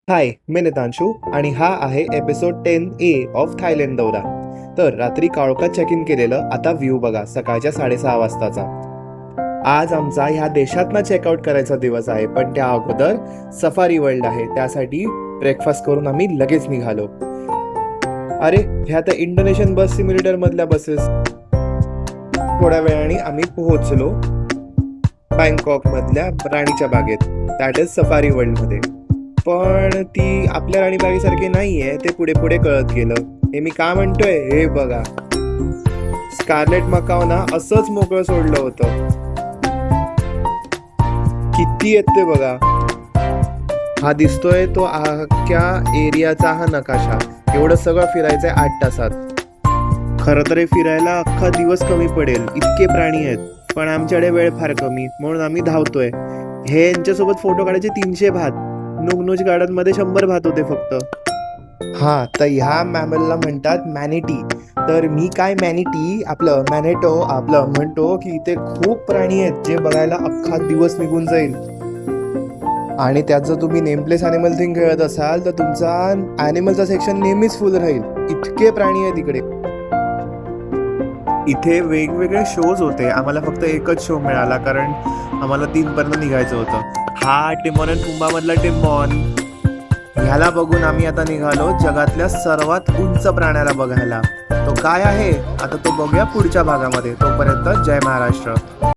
हाय, मी नितांशू आणि हा आहे एपिसोड 10A ऑफ थायलंड दौरा. तर रात्री काळोखात चेक इन केलेलं, आता व्ह्यू बघा सकाळच्या 6:30 वाजताचा. आज आमचा ह्या देशातनं चेकआउट करायचा दिवस आहे, पण त्या अगोदर सफारी वर्ल्ड आहे. त्यासाठी ब्रेकफास्ट करून आम्ही लगेच निघालो. अरे, ह्या तर इंडोनेशियन बस सिम्युलेटर मधल्या बसेस. थोड्या वेळाने आम्ही पोहोचलो बँकॉक मधल्या राणीच्या बागेत, दॅट इज सफारी वर्ल्ड मध्ये. पण ती आपल्या राणीबागेसारखी नाहीये, ते पुढे पुढे कळत गेलं. हे मी का म्हणतोय हे बघा. स्कारलेट मकावना असंच मोकळं सोडलं होतं. किती येत ते बघा. हा दिसतोय तो अख्ख्या एरियाचा हा नकाशा. एवढं सगळं फिरायचंय 8 तासात. खरं तर हे फिरायला अख्खा दिवस कमी पडेल, इतके प्राणी आहेत. पण आमच्याकडे वेळ फार कमी, म्हणून आम्ही धावतोय. हे यांच्यासोबत फोटो काढायचे 300 भात. नुगनुज गार्डन मध्ये 100 भात होते फक्त. हा, तर ह्या मॅमलला म्हणतात मॅनिटी. तर मी काय मॅनिटी आपलं मॅनेटो आपलं म्हणतो की इथे खूप प्राणी आहेत जे बघायला अख्खा दिवस निघून जाईल. आणि त्यात जर तुम्ही नेमप्लेस ॲनिमल थिंग खेळत असाल तर तुमचा ॲनिमलचा सेक्शन नेहमीच फुल राहील, इतके प्राणी आहेत इकडे. इथे वेगवेगळे शोज होते. आम्हाला फक्त एकच शो मिळाला कारण आम्हाला 3 पर्यंत निघायचं होतं. हा टिमॉन अँड पुंबा मधला टिमॉन. ह्याला बघून आम्ही आता निघालो जगातल्या सर्वात उंच प्राण्याला बघायला. तो काय आहे आता तो बघूया पुढच्या भागामध्ये. तोपर्यंत जय महाराष्ट्र.